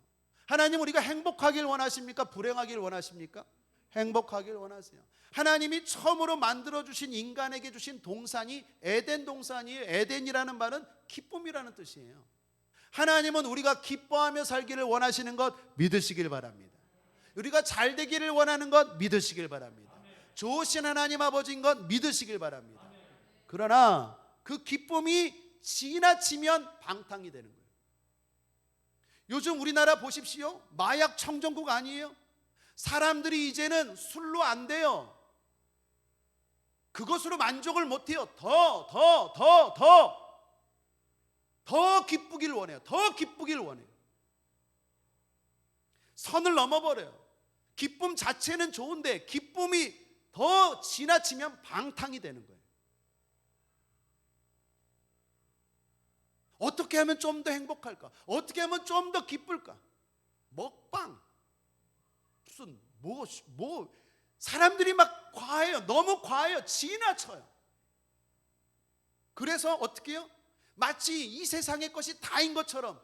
S1: 하나님 우리가 행복하길 원하십니까? 불행하길 원하십니까? 행복하길 원하세요. 하나님이 처음으로 만들어주신 인간에게 주신 동산이 에덴 동산이에요. 에덴이라는 말은 기쁨이라는 뜻이에요. 하나님은 우리가 기뻐하며 살기를 원하시는 것 믿으시길 바랍니다. 우리가 잘 되기를 원하는 것 믿으시길 바랍니다. 좋으신 하나님 아버지인 것 믿으시길 바랍니다. 그러나 그 기쁨이 지나치면 방탕이 되는 거예요. 요즘 우리나라 보십시오. 마약 청정국 아니에요? 사람들이 이제는 술로 안 돼요. 그것으로 만족을 못해요. 더 기쁘길 원해요. 더 기쁘길 원해요. 선을 넘어버려요. 기쁨 자체는 좋은데 기쁨이 더 지나치면 방탕이 되는 거예요. 어떻게 하면 좀 더 행복할까? 어떻게 하면 좀 더 기쁠까? 먹방, 무슨 사람들이 막 과해요. 너무 과해요. 지나쳐요. 그래서 어떻게 해요? 마치 이 세상의 것이 다인 것처럼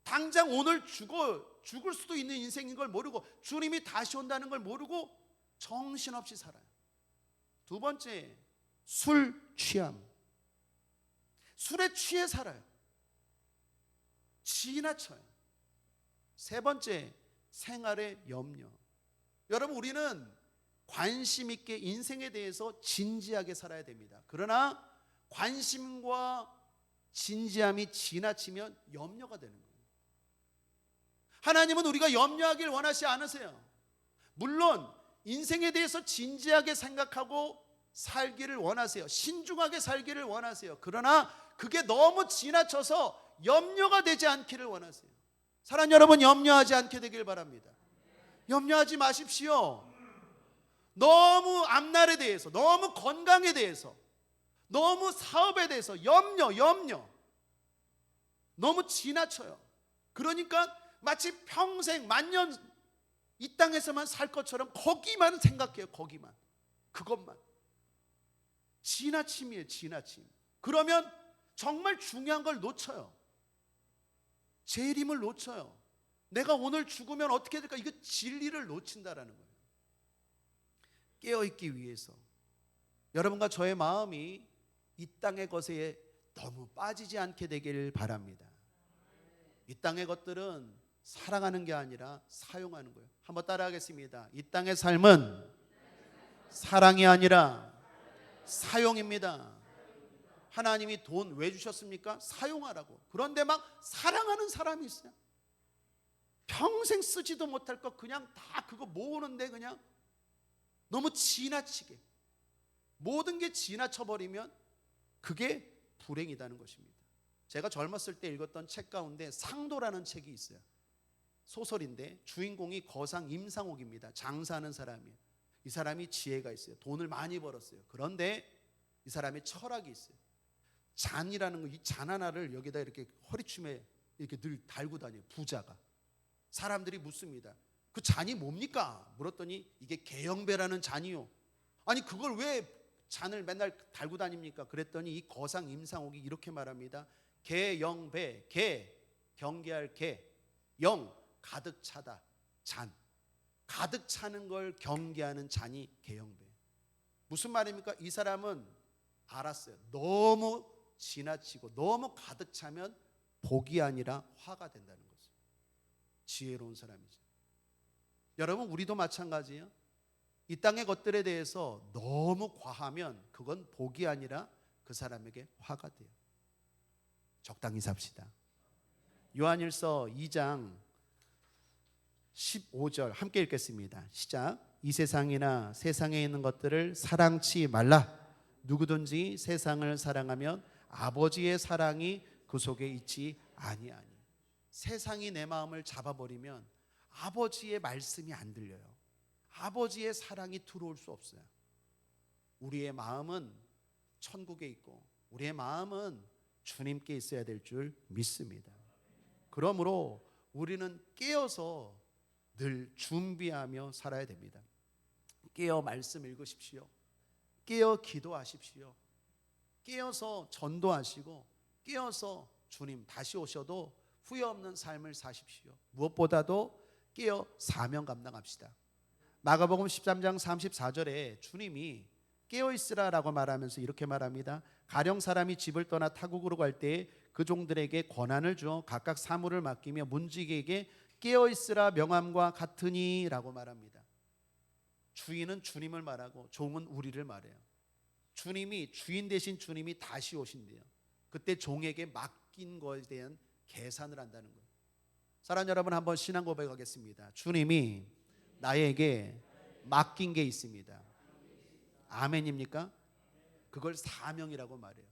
S1: 당장 오늘 죽을 수도 있는 인생인 걸 모르고 주님이 다시 온다는 걸 모르고 정신없이 살아요. 두 번째, 술 취함. 술에 취해 살아요. 지나쳐요. 세 번째, 생활의 염려. 여러분, 우리는 관심 있게 인생에 대해서 진지하게 살아야 됩니다. 그러나 관심과 진지함이 지나치면 염려가 되는 거예요. 하나님은 우리가 염려하길 원하지 않으세요. 물론 인생에 대해서 진지하게 생각하고 살기를 원하세요. 신중하게 살기를 원하세요. 그러나 그게 너무 지나쳐서 염려가 되지 않기를 원하세요. 사랑 여러분, 염려하지 않게 되길 바랍니다. 염려하지 마십시오. 너무 앞날에 대해서, 너무 건강에 대해서, 너무 사업에 대해서 염려 너무 지나쳐요. 그러니까 마치 평생 만년 이 땅에서만 살 것처럼 거기만 생각해요. 거기만. 그것만. 지나침이에요, 지나침. 그러면 정말 중요한 걸 놓쳐요. 재림을 놓쳐요. 내가 오늘 죽으면 어떻게 될까? 이거 진리를 놓친다라는 거예요. 깨어있기 위해서 여러분과 저의 마음이 이 땅의 것에 너무 빠지지 않게 되기를 바랍니다. 이 땅의 것들은 사랑하는 게 아니라 사용하는 거예요. 한번 따라하겠습니다. 이 땅의 삶은 사랑이 아니라 사용입니다. 하나님이 돈 왜 주셨습니까? 사용하라고. 그런데 막 사랑하는 사람이 있어요. 평생 쓰지도 못할 거 그냥 다 그거 모으는데 그냥 너무 지나치게 모든 게 지나쳐버리면 그게 불행이라는 것입니다. 제가 젊었을 때 읽었던 책 가운데 상도라는 책이 있어요. 소설인데 주인공이 거상 임상옥입니다. 장사하는 사람이에요. 이 사람이 지혜가 있어요. 돈을 많이 벌었어요. 그런데 이 사람의 철학이 있어요. 잔이라는 거, 이 잔 하나를 여기다 이렇게 허리춤에 이렇게 늘 달고 다녀요. 부자가. 사람들이 묻습니다. 그 잔이 뭡니까? 물었더니 이게 개영배라는 잔이요. 아니 그걸 왜 잔을 맨날 달고 다닙니까? 그랬더니 이 거상 임상옥이 이렇게 말합니다. 개영배, 개 경계할 개, 영 가득 차다. 잔 가득 차는 걸 경계하는 잔이 개영배. 무슨 말입니까? 이 사람은 알았어요. 너무 지나치고 너무 가득 차면 복이 아니라 화가 된다는 거죠. 지혜로운 사람이죠. 여러분 우리도 마찬가지예요. 이 땅의 것들에 대해서 너무 과하면 그건 복이 아니라 그 사람에게 화가 돼요. 적당히 삽시다. 요한일서 2장 15절 함께 읽겠습니다. 시작. 이 세상이나 세상에 있는 것들을 사랑치 말라. 누구든지 세상을 사랑하면 아버지의 사랑이 그 속에 있지 아니하니. 세상이 내 마음을 잡아버리면 아버지의 말씀이 안 들려요. 아버지의 사랑이 들어올 수 없어요. 우리의 마음은 천국에 있고 우리의 마음은 주님께 있어야 될 줄 믿습니다. 그러므로 우리는 깨어서 늘 준비하며 살아야 됩니다. 깨어 말씀 읽으십시오. 깨어 기도하십시오. 깨어서 전도하시고 깨어서 주님 다시 오셔도 후회 없는 삶을 사십시오. 무엇보다도 깨어 사명 감당합시다. 마가복음 13장 34절에 주님이 깨어있으라라고 말하면서 이렇게 말합니다. 가령 사람이 집을 떠나 타국으로 갈 때에 그 종들에게 권한을 주어 각각 사물을 맡기며 문지기에게 깨어있으라 명함과 같으니 라고 말합니다. 주인은 주님을 말하고 종은 우리를 말해요. 주님이 주인 대신 주님이 다시 오신대요. 그때 종에게 맡긴 것에 대한 계산을 한다는 거예요. 사랑하는 여러분 한번 신앙 고백하겠습니다. 주님이 나에게 맡긴 게 있습니다. 아멘입니까? 그걸 사명이라고 말해요.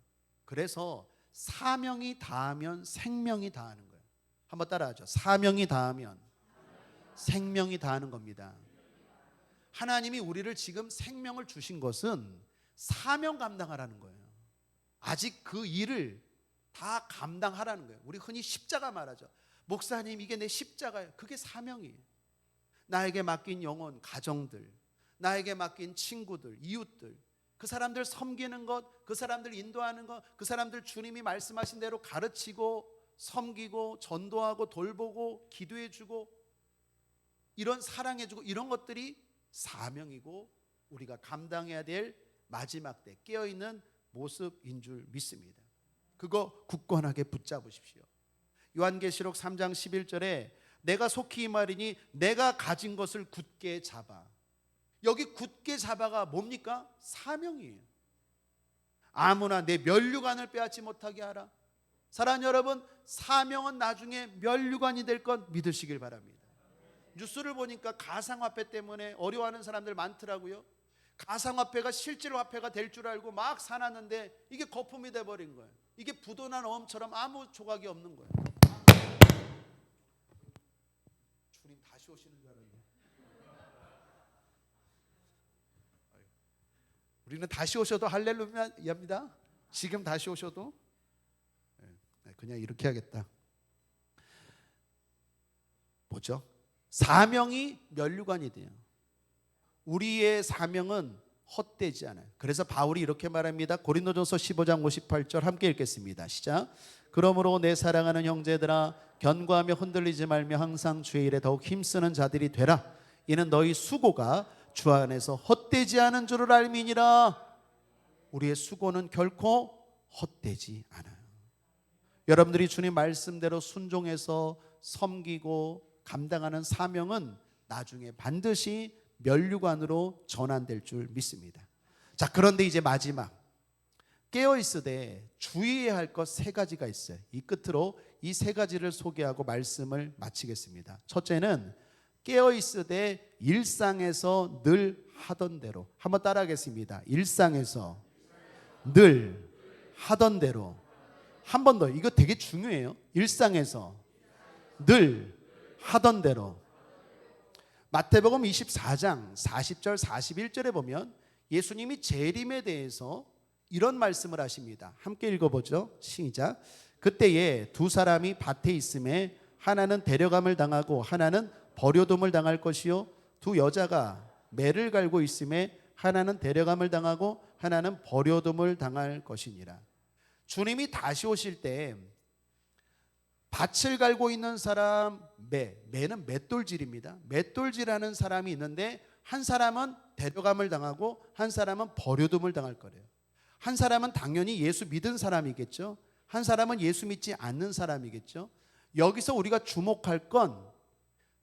S1: 그래서 사명이 닿으면 생명이 닿는 거예요. 한번 따라하죠. 사명이 닿으면 생명이 닿는 겁니다. 하나님이 우리를 지금 생명을 주신 것은 사명 감당하라는 거예요. 아직 그 일을 다 감당하라는 거예요. 우리 흔히 십자가 말하죠. 목사님 이게 내 십자가예요. 그게 사명이에요. 나에게 맡긴 영혼, 가정들, 나에게 맡긴 친구들, 이웃들, 그 사람들 섬기는 것, 그 사람들 인도하는 것, 그 사람들 주님이 말씀하신 대로 가르치고 섬기고 전도하고 돌보고 기도해주고 이런 사랑해주고 이런 것들이 사명이고 우리가 감당해야 될 마지막 때 깨어있는 모습인 줄 믿습니다. 그거 굳건하게 붙잡으십시오. 요한계시록 3장 11절에 내가 속히 이 말이니 내가 가진 것을 굳게 잡아. 여기 굳게 잡아가 뭡니까? 사명이에요. 아무나 내 면류관을 빼앗지 못하게 하라. 사랑하는 여러분, 사명은 나중에 면류관이 될 것 믿으시길 바랍니다. 뉴스를 보니까 가상화폐 때문에 어려워하는 사람들 많더라고요. 가상화폐가 실제로 화폐가 될 줄 알고 막 사놨는데 이게 거품이 돼버린 거예요. 이게 부도난 어음처럼 아무 조각이 없는 거예요. 주님 다시 오시는 줄 알았네. 우리는 다시 오셔도 할렐루야입니다. 지금 다시 오셔도 그냥 이렇게 하겠다. 뭐죠? 사명이 면류관이 돼요. 우리의 사명은 헛되지 않아요. 그래서 바울이 이렇게 말합니다. 고린도전서 15장 58절 함께 읽겠습니다. 시작. 그러므로 내 사랑하는 형제들아 견고하며 흔들리지 말며 항상 주의 일에 더욱 힘쓰는 자들이 되라. 이는 너희 수고가 주 안에서 헛되지 않은 줄을 알미니라. 우리의 수고는 결코 헛되지 않아요. 여러분들이 주님 말씀대로 순종해서 섬기고 감당하는 사명은 나중에 반드시 면류관으로 전환될 줄 믿습니다. 자, 그런데 이제 마지막 깨어있으되 주의해야 할 것 세 가지가 있어요. 이 끝으로 이 세 가지를 소개하고 말씀을 마치겠습니다. 첫째는 깨어있으되 일상에서 늘 하던 대로. 한번 따라하겠습니다. 일상에서 늘 하던 대로. 한 번 더. 이거 되게 중요해요. 일상에서 늘 하던 대로. 마태복음 24장 40절 41절에 보면 예수님이 재림에 대해서 이런 말씀을 하십니다. 함께 읽어보죠. 시작. 그때에 두 사람이 밭에 있음에 하나는 데려감을 당하고 하나는 버려둠을 당할 것이요 두 여자가 매를 갈고 있음에 하나는 데려감을 당하고 하나는 버려둠을 당할 것이니라. 주님이 다시 오실 때 밭을 갈고 있는 사람, 매는 맷돌질입니다. 맷돌질하는 사람이 있는데 한 사람은 데려감을 당하고 한 사람은 버려둠을 당할 거래요. 한 사람은 당연히 예수 믿은 사람이겠죠. 한 사람은 예수 믿지 않는 사람이겠죠. 여기서 우리가 주목할 건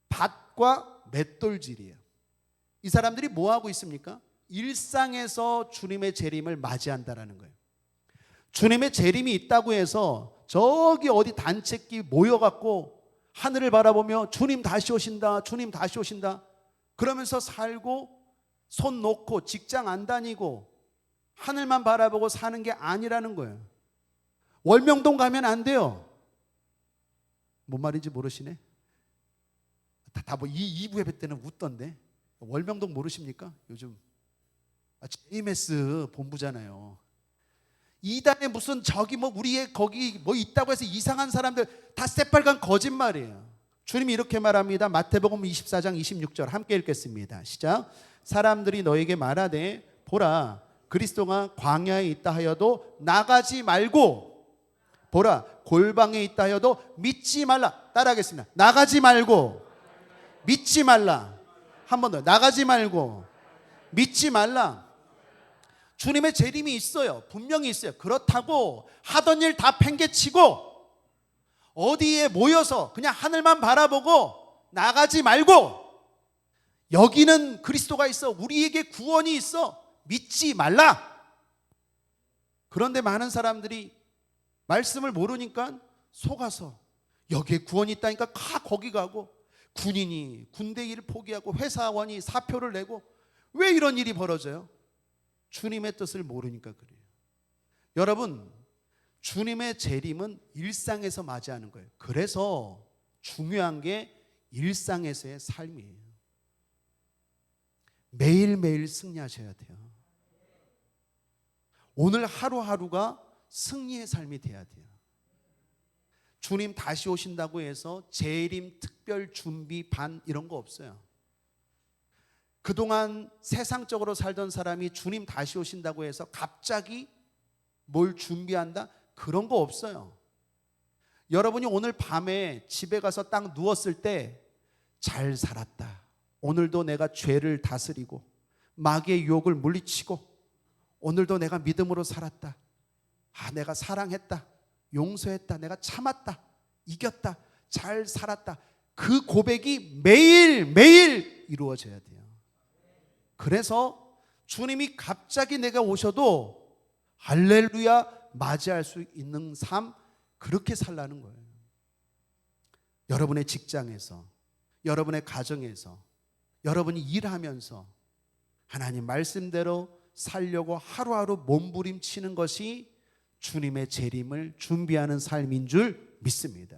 S1: 밭과 맷돌질이에요. 이 사람들이 뭐 하고 있습니까? 일상에서 주님의 재림을 맞이한다라는 거예요. 주님의 재림이 있다고 해서 저기 어디 단체끼 모여갖고 하늘을 바라보며 주님 다시 오신다, 주님 다시 오신다 그러면서 살고 손 놓고 직장 안 다니고 하늘만 바라보고 사는 게 아니라는 거예요. 월명동 가면 안 돼요. 뭔 말인지 모르시네. 다 뭐 2부 예배 때는 웃던데. 월명동 모르십니까? 요즘 JMS 본부잖아요. 이단에 무슨 저기 뭐 우리의 거기 뭐 있다고 해서 이상한 사람들 다 새빨간 거짓말이에요. 주님이 이렇게 말합니다. 마태복음 24장 26절 함께 읽겠습니다. 시작. 사람들이 너에게 말하되 보라 그리스도가 광야에 있다 하여도 나가지 말고 보라 골방에 있다 하여도 믿지 말라. 따라하겠습니다. 나가지 말고 믿지 말라. 한 번 더. 나가지 말고 믿지 말라. 주님의 재림이 있어요. 분명히 있어요. 그렇다고 하던 일 다 팽개치고 어디에 모여서 그냥 하늘만 바라보고 나가지 말고 여기는 그리스도가 있어. 우리에게 구원이 있어. 믿지 말라. 그런데 많은 사람들이 말씀을 모르니까 속아서 여기에 구원이 있다니까 거기 가고 군인이 군대 일을 포기하고 회사원이 사표를 내고 왜 이런 일이 벌어져요? 주님의 뜻을 모르니까 그래요. 여러분, 주님의 재림은 일상에서 맞이하는 거예요. 그래서 중요한 게 일상에서의 삶이에요. 매일매일 승리하셔야 돼요. 오늘 하루하루가 승리의 삶이 돼야 돼요. 주님 다시 오신다고 해서 재림 특별 준비 반 이런 거 없어요. 그동안 세상적으로 살던 사람이 주님 다시 오신다고 해서 갑자기 뭘 준비한다? 그런 거 없어요. 여러분이 오늘 밤에 집에 가서 딱 누웠을 때 잘 살았다. 오늘도 내가 죄를 다스리고 마귀의 유혹을 물리치고 오늘도 내가 믿음으로 살았다. 내가 사랑했다. 용서했다. 내가 참았다. 이겼다. 잘 살았다. 그 고백이 매일매일 이루어져야 돼요. 그래서 주님이 갑자기 내가 오셔도 할렐루야 맞이할 수 있는 삶 그렇게 살라는 거예요. 여러분의 직장에서 여러분의 가정에서 여러분이 일하면서 하나님 말씀대로 살려고 하루하루 몸부림치는 것이 주님의 재림을 준비하는 삶인 줄 믿습니다.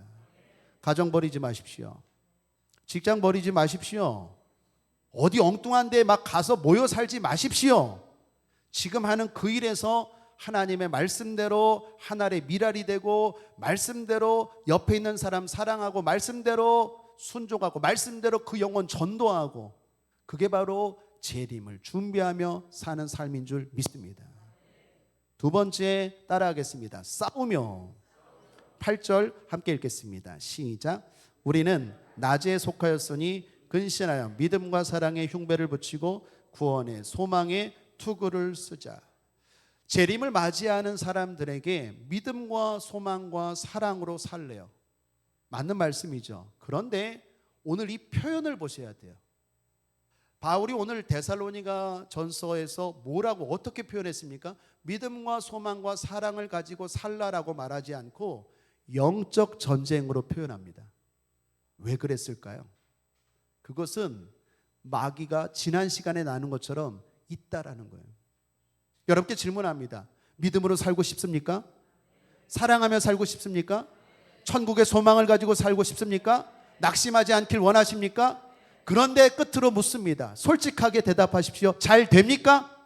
S1: 가정 버리지 마십시오. 직장 버리지 마십시오. 어디 엉뚱한 데 막 가서 모여 살지 마십시오. 지금 하는 그 일에서 하나님의 말씀대로 한 알의 미랄이 되고 말씀대로 옆에 있는 사람 사랑하고 말씀대로 순종하고 말씀대로 그 영혼 전도하고 그게 바로 재림을 준비하며 사는 삶인 줄 믿습니다. 두 번째 따라하겠습니다. 싸우며. 8절 함께 읽겠습니다. 시작. 우리는 낮에 속하였으니 근신하여 믿음과 사랑의 흉배를 붙이고 구원의 소망의 투구를 쓰자. 재림을 맞이하는 사람들에게 믿음과 소망과 사랑으로 살래요. 맞는 말씀이죠. 그런데 오늘 이 표현을 보셔야 돼요. 바울이 오늘 데살로니가 전서에서 뭐라고 어떻게 표현했습니까? 믿음과 소망과 사랑을 가지고 살라라고 말하지 않고 영적 전쟁으로 표현합니다. 왜 그랬을까요? 그것은 마귀가 지난 시간에 나눈 것처럼 있다라는 거예요. 여러분께 질문합니다. 믿음으로 살고 싶습니까? 사랑하며 살고 싶습니까? 천국의 소망을 가지고 살고 싶습니까? 낙심하지 않길 원하십니까? 그런데 끝으로 묻습니다. 솔직하게 대답하십시오. 잘 됩니까?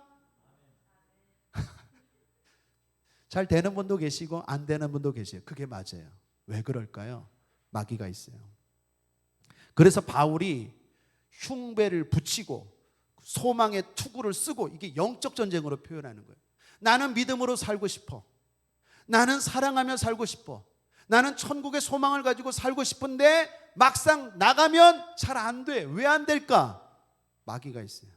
S1: 잘 되는 분도 계시고 안 되는 분도 계세요. 그게 맞아요. 왜 그럴까요? 마귀가 있어요. 그래서 바울이 흉배를 붙이고 소망의 투구를 쓰고 이게 영적 전쟁으로 표현하는 거예요. 나는 믿음으로 살고 싶어. 나는 사랑하며 살고 싶어. 나는 천국의 소망을 가지고 살고 싶은데 막상 나가면 잘 안 돼. 왜 안 될까? 마귀가 있어요.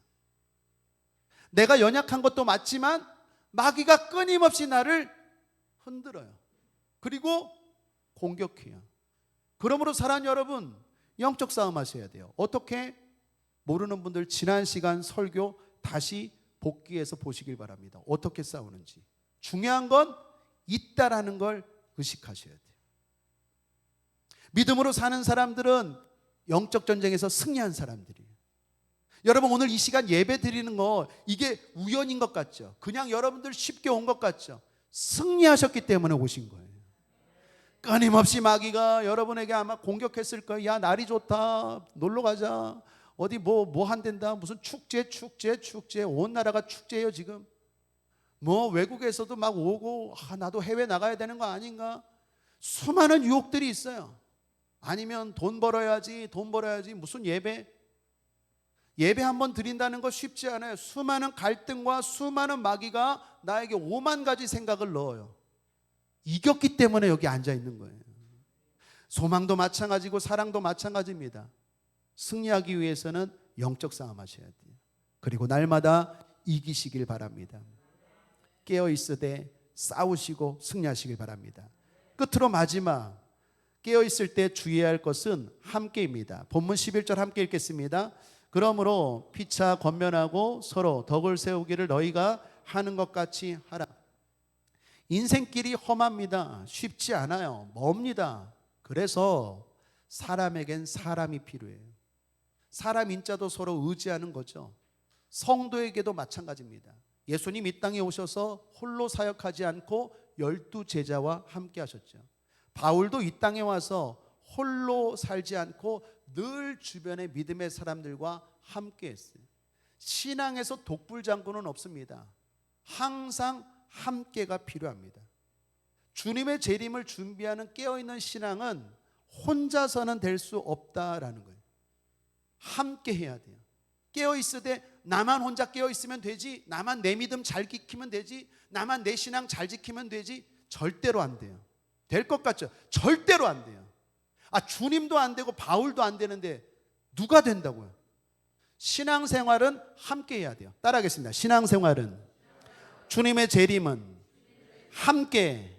S1: 내가 연약한 것도 맞지만 마귀가 끊임없이 나를 흔들어요. 그리고 공격해요. 그러므로 사랑하는 여러분, 영적 싸움 하셔야 돼요. 어떻게? 모르는 분들 지난 시간 설교 다시 복귀해서 보시길 바랍니다. 어떻게 싸우는지. 중요한 건 있다라는 걸 의식하셔야 돼요. 믿음으로 사는 사람들은 영적 전쟁에서 승리한 사람들이에요. 여러분 오늘 이 시간 예배 드리는 거 이게 우연인 것 같죠? 그냥 여러분들 쉽게 온 것 같죠? 승리하셨기 때문에 오신 거예요. 끊임없이 마귀가 여러분에게 아마 공격했을 거예요. 야 날이 좋다 놀러 가자. 어디 뭐 한댄다. 무슨 축제 온 나라가 축제예요 지금. 뭐 외국에서도 막 오고 나도 해외 나가야 되는 거 아닌가. 수많은 유혹들이 있어요. 아니면 돈 벌어야지 무슨 예배 한번 드린다는 거 쉽지 않아요. 수많은 갈등과 수많은 마귀가 나에게 5만 가지 생각을 넣어요. 이겼기 때문에 여기 앉아 있는 거예요. 소망도 마찬가지고 사랑도 마찬가지입니다. 승리하기 위해서는 영적 싸움 하셔야 돼요. 그리고 날마다 이기시길 바랍니다. 깨어있으되 싸우시고 승리하시길 바랍니다. 끝으로 마지막 깨어있을 때 주의해야 할 것은 함께입니다. 본문 11절 함께 읽겠습니다. 그러므로 피차 권면하고 서로 덕을 세우기를 너희가 하는 것 같이 하라. 인생길이 험합니다. 쉽지 않아요. 멉니다. 그래서 사람에겐 사람이 필요해요. 사람 인자도 서로 의지하는 거죠. 성도에게도 마찬가지입니다. 예수님 이 땅에 오셔서 홀로 사역하지 않고 12제자와 함께 하셨죠. 바울도 이 땅에 와서 홀로 살지 않고 늘 주변의 믿음의 사람들과 함께 했어요. 신앙에서 독불장군은 없습니다. 항상 함께가 필요합니다. 주님의 재림을 준비하는 깨어있는 신앙은 혼자서는 될 수 없다라는 거예요. 함께 해야 돼요. 깨어있으되 나만 혼자 깨어있으면 되지, 나만 내 믿음 잘 지키면 되지, 나만 내 신앙 잘 지키면 되지, 절대로 안 돼요. 될 것 같죠? 절대로 안 돼요. 주님도 안 되고 바울도 안 되는데 누가 된다고요? 신앙생활은 함께 해야 돼요. 따라하겠습니다. 신앙생활은 주님의 재림은 함께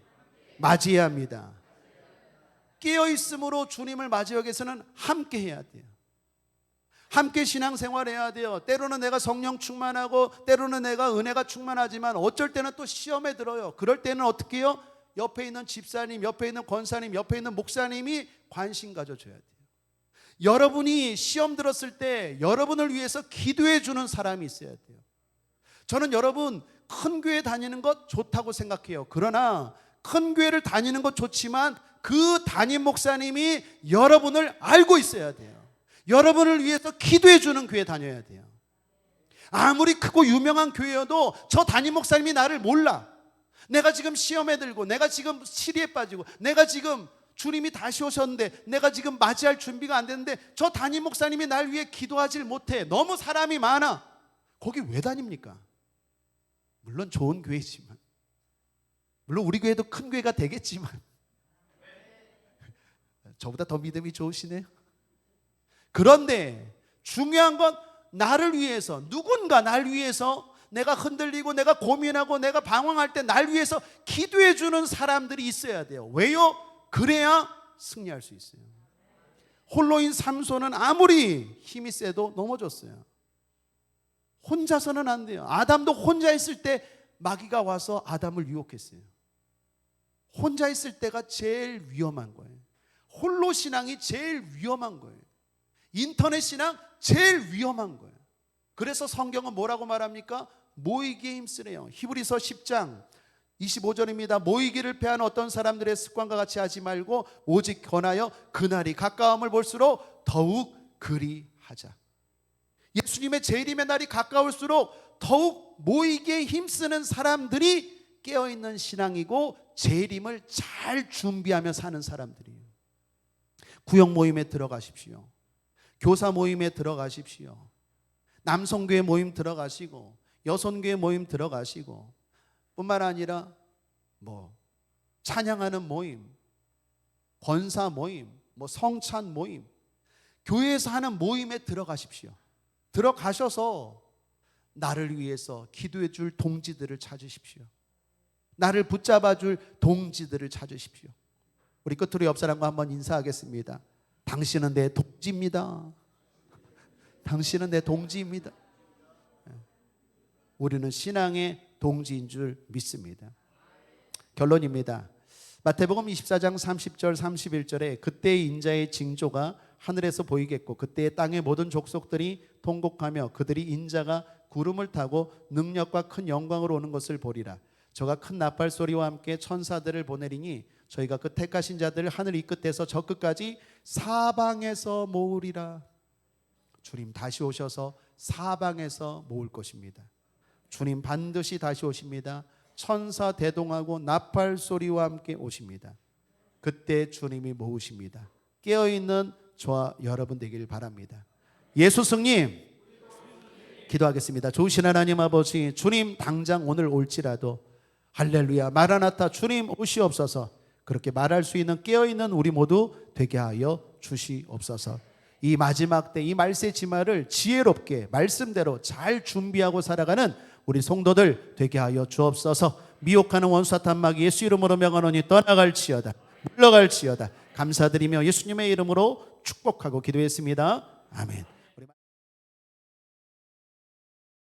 S1: 맞이해야 합니다. 깨어있음으로 주님을 맞이하기 위해서는 함께 해야 돼요. 함께 신앙생활해야 돼요. 때로는 내가 성령 충만하고 때로는 내가 은혜가 충만하지만 어쩔 때는 또 시험에 들어요. 그럴 때는 어떻게 해요? 옆에 있는 집사님, 옆에 있는 권사님, 옆에 있는 목사님이 관심 가져줘야 돼요. 여러분이 시험 들었을 때 여러분을 위해서 기도해 주는 사람이 있어야 돼요. 저는 여러분 큰 교회 다니는 것 좋다고 생각해요. 그러나 큰 교회를 다니는 것 좋지만 그 담임 목사님이 여러분을 알고 있어야 돼요. 여러분을 위해서 기도해 주는 교회 다녀야 돼요. 아무리 크고 유명한 교회여도 저 담임 목사님이 나를 몰라. 내가 지금 시험에 들고, 내가 지금 시리에 빠지고, 내가 지금 주님이 다시 오셨는데 내가 지금 맞이할 준비가 안 됐는데 저 담임 목사님이 날 위해 기도하질 못해. 너무 사람이 많아. 거기 왜 다닙니까? 물론 좋은 교회지만, 물론 우리 교회도 큰 교회가 되겠지만, 저보다 더 믿음이 좋으시네요. 그런데 중요한 건 나를 위해서, 누군가 날 위해서, 내가 흔들리고 내가 고민하고 내가 방황할 때 날 위해서 기도해 주는 사람들이 있어야 돼요. 왜요? 그래야 승리할 수 있어요. 홀로인 삼손은 아무리 힘이 세도 넘어졌어요. 혼자서는 안 돼요. 아담도 혼자 있을 때 마귀가 와서 아담을 유혹했어요. 혼자 있을 때가 제일 위험한 거예요. 홀로 신앙이 제일 위험한 거예요. 인터넷 신앙 제일 위험한 거예요. 그래서 성경은 뭐라고 말합니까? 모이기에 힘쓰래요. 히브리서 10장 25절입니다. 모이기를 패하는 어떤 사람들의 습관과 같이 하지 말고 오직 권하여 그날이 가까움을 볼수록 더욱 그리하자. 예수님의 재림의 날이 가까울수록 더욱 모이기에 힘쓰는 사람들이 깨어있는 신앙이고 재림을 잘 준비하며 사는 사람들이에요. 구역 모임에 들어가십시오. 교사 모임에 들어가십시오. 남성교회 모임 들어가시고 여성교회 모임 들어가시고 뿐만 아니라 찬양하는 모임, 권사 모임, 성찬 모임, 교회에서 하는 모임에 들어가십시오. 들어가셔서 나를 위해서 기도해 줄 동지들을 찾으십시오. 나를 붙잡아 줄 동지들을 찾으십시오. 우리 끝으로 옆 사람과 한번 인사하겠습니다. 당신은 내 동지입니다. 당신은 내 동지입니다. 우리는 신앙의 동지인 줄 믿습니다. 결론입니다. 마태복음 24장 30절 31절에 그때의 인자의 징조가 하늘에서 보이겠고 그때의 땅의 모든 족속들이 통곡하며 그들이 인자가 구름을 타고 능력과 큰 영광으로 오는 것을 보리라. 저가 큰 나팔 소리와 함께 천사들을 보내리니 저희가 그 택하신 자들을 하늘 이 끝에서 저 끝까지 사방에서 모으리라. 주님 다시 오셔서 사방에서 모을 것입니다. 주님 반드시 다시 오십니다. 천사 대동하고 나팔 소리와 함께 오십니다. 그때 주님이 모으십니다. 깨어있는 저와 여러분 되길 바랍니다. 예수 승님 기도하겠습니다. 좋으신 하나님 아버지, 주님 당장 오늘 올지라도 할렐루야 마라나타 주님 오시옵소서. 그렇게 말할 수 있는 깨어있는 우리 모두 되게 하여 주시옵소서. 이 마지막 때 이 말세지마를 지혜롭게 말씀대로 잘 준비하고 살아가는 우리 성도들 되게 하여 주옵소서. 미혹하는 원수 사탄 마귀 예수 이름으로 명하노니 떠나갈지어다 물러갈지어다. 감사드리며 예수님의 이름으로 축복하고 기도했습니다. 아멘.